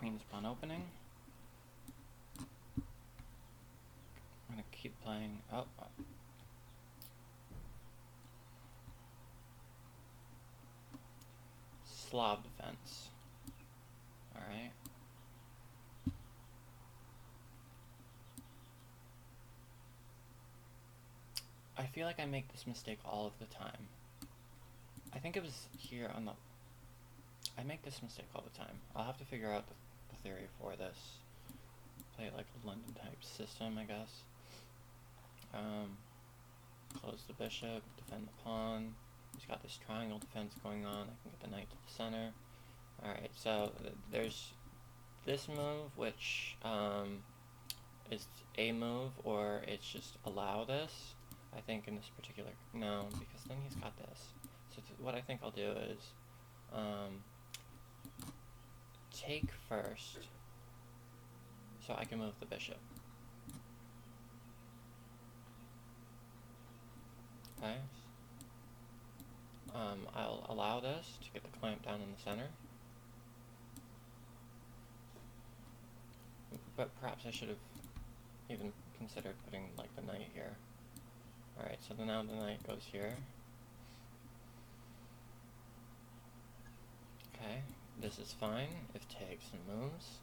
queen's pawn opening. I'm gonna keep playing. Oh. Slav defense. Alright. I feel like I make this mistake all of the time. I think it was here on the... I make this mistake all the time. I'll have to figure out the theory for this. Play like a London type system, I guess. Close the bishop, defend the pawn. He's got this triangle defense going on. I can get the knight to the center. Alright, so there's this move, which is a move, or it's just allow this. I think in this particular... No, because then he's got this. So what I think I'll do is take first, so I can move the bishop. Okay. I'll allow this to get the clamp down in the center. But perhaps I should have even considered putting like the knight here. Alright, so now the knight goes here. Okay, this is fine if takes and moves.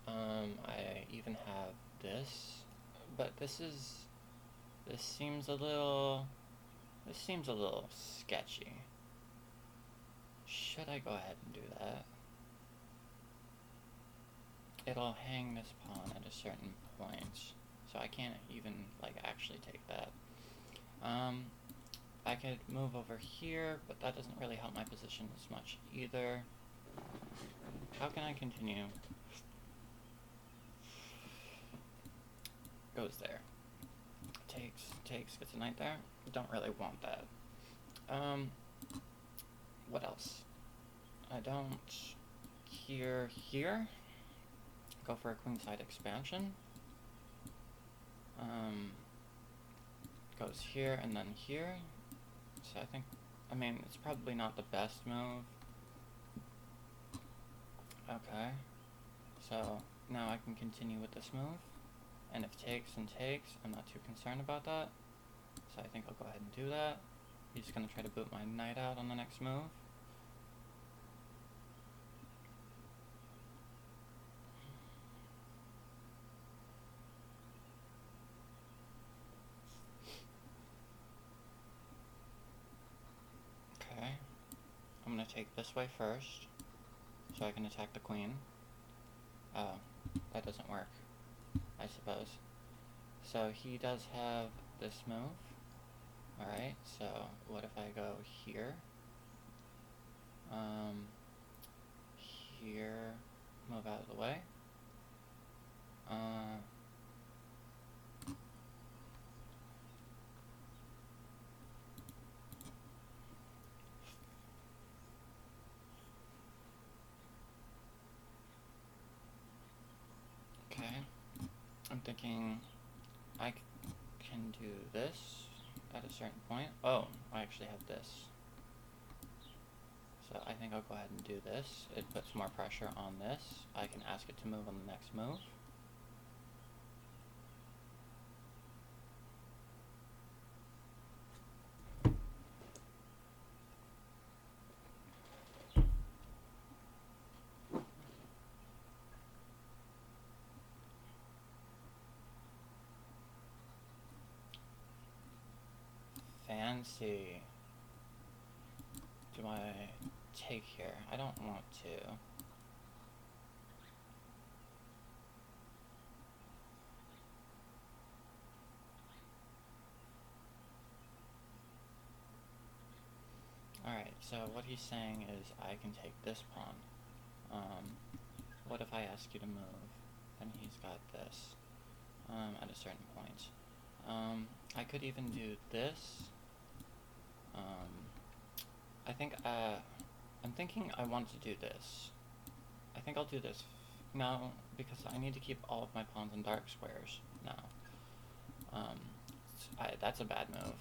I even have this, but this seems a little sketchy. Should I go ahead and do that? It'll hang this pawn at a certain point, so I can't even like actually take that. I could move over here, but that doesn't really help my position as much either. How can I continue? Goes there. Takes, gets a knight there. Don't really want that. What else? I don't... Here. Go for a queenside expansion. Goes here and then here. So I mean, it's probably not the best move. Okay. So now I can continue with this move. And if takes and takes, I'm not too concerned about that. So I think I'll go ahead and do that. He's going to try to boot my knight out on the next move. Okay. I'm going to take this way first, so I can attack the queen. Oh, that doesn't work, I suppose. So he does have this move. Alright, so what if I go here? Here, move out of the way. Okay, I'm thinking I can do this at a certain point. Oh, I actually have this. So I think I'll go ahead and do this. It puts more pressure on this. I can ask it to move on the next move. Fancy. Do I take here? I don't want to. Alright, so what he's saying is I can take this pawn. What if I ask you to move? Then he's got this at a certain point. I could even do this. I'm thinking I want to do this. I think I'll do this now because I need to keep all of my pawns in dark squares now. That's a bad move.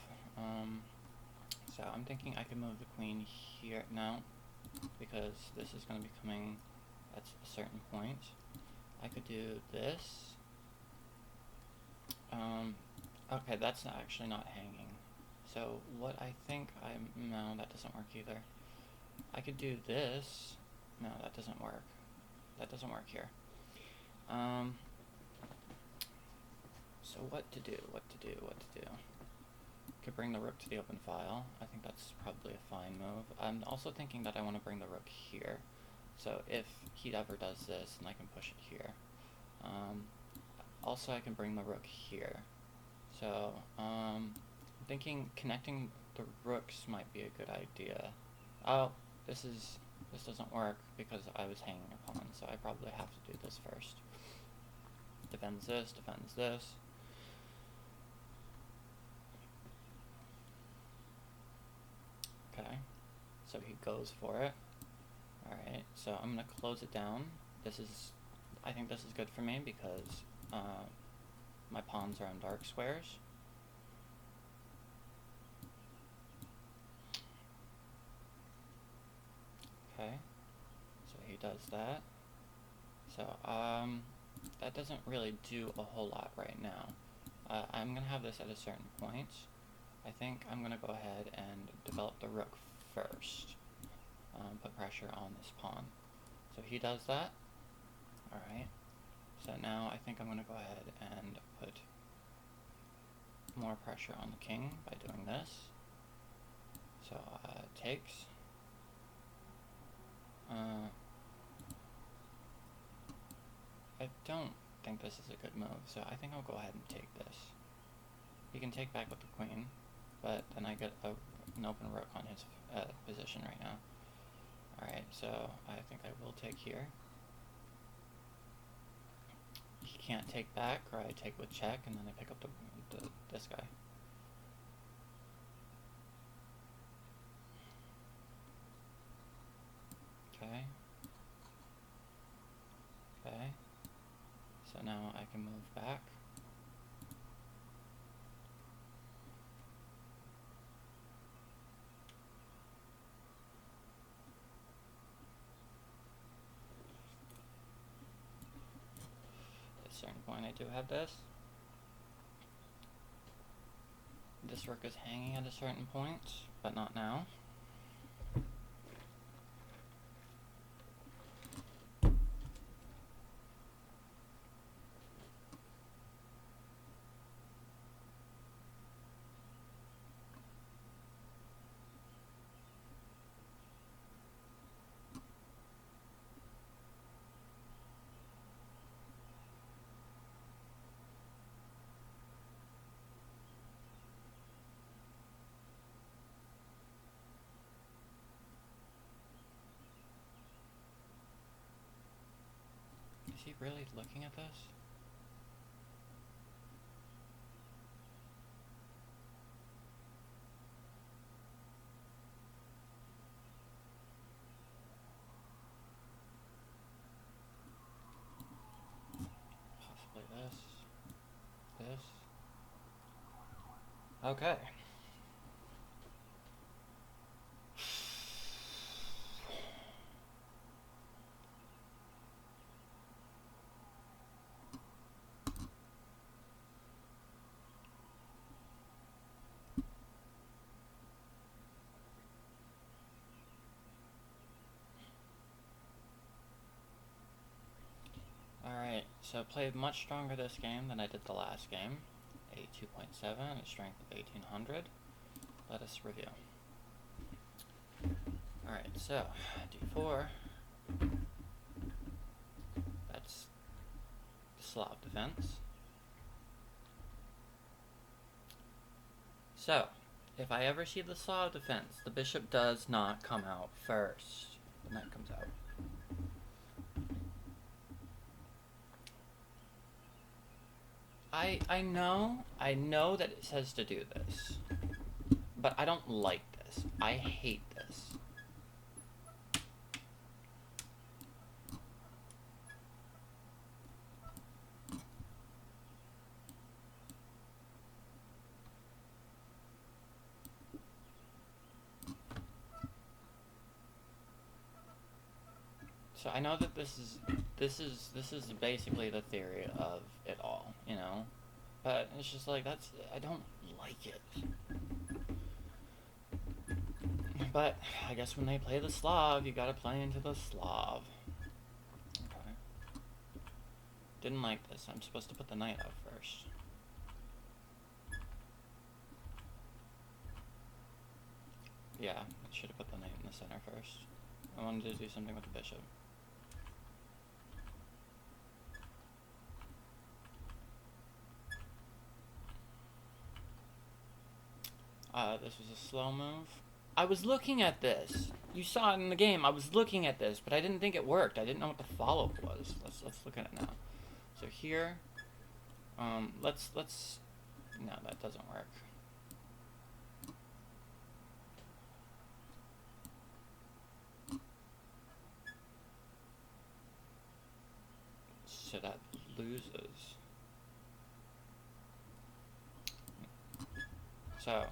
So I'm thinking I could move the queen here now because this is going to be coming at a certain point. I could do this. Okay, that's actually not hanging. So what I think no, that doesn't work either. I could do this. No, that doesn't work. That doesn't work here. So what to do? Could bring the rook to the open file. I think that's probably a fine move. I'm also thinking that I want to bring the rook here. So if he ever does this, then I can push it here. Also, I can bring the rook here. So I'm thinking connecting the rooks might be a good idea. Oh, this doesn't work because I was hanging a pawn, so I probably have to do this first. Defends this, defends this. Okay, so he goes for it. Alright, so I'm going to close it down. I think this is good for me because my pawns are on dark squares. Okay, so he does that. So that doesn't really do a whole lot right now. I'm going to have this at a certain point. I think I'm going to go ahead and develop the rook first. Put pressure on this pawn. So he does that. Alright. So now I think I'm going to go ahead and put more pressure on the king by doing this. So takes. I don't think this is a good move, so I think I'll go ahead and take this. He can take back with the queen, but then I get an open rook on his position right now. Alright, so I think I will take here. He can't take back, or I take with check, and then I pick up this guy. Okay. Okay. So now I can move back. At a certain point I do have this. This rook is hanging at a certain point, but not now. Is he really looking at this? Possibly this. Okay. Alright, so played much stronger this game than I did the last game. A 2.7, a strength of 1800. Let us review. Alright, so d4. That's the Slav defense. So, if I ever see the Slav defense, the bishop does not come out first. The knight comes out. I know that it says to do this, but I don't like this. I hate this. So I know that this is basically the theory of it all, you know? But it's just like, I don't like it. But I guess when they play the Slav, you gotta play into the Slav. Okay. Didn't like this. I'm supposed to put the knight out first. Yeah, I should have put the knight in the center first. I wanted to do something with the bishop. This was a slow move. I was looking at this. You saw it in the game. I was looking at this, but I didn't think it worked. I didn't know what the follow-up was. Let's look at it now. So here, let's. No, that doesn't work. So that loses. So,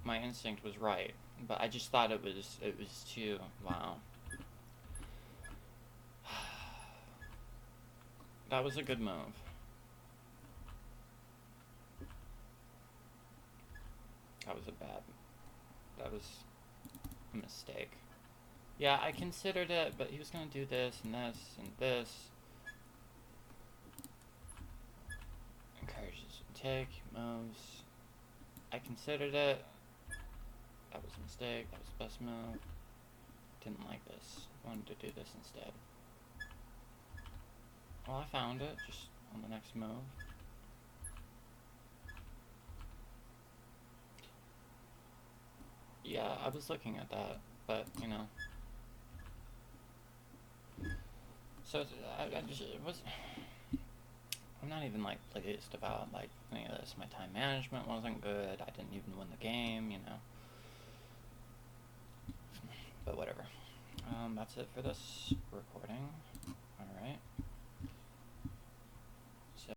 my instinct was right, but I just thought it was too, wow. That was a good move. That was a mistake. Yeah, I considered it, but he was gonna do this and this and this. Encourages to take, moves. I considered it. That was a mistake. That was the best move. Didn't like this. Wanted to do this instead. Well, I found it just on the next move. Yeah, I was looking at that, but you know. So I just I'm not even like pleased about like any of this. My time management wasn't good. I didn't even win the game, you know. But whatever. That's it for this recording. All right.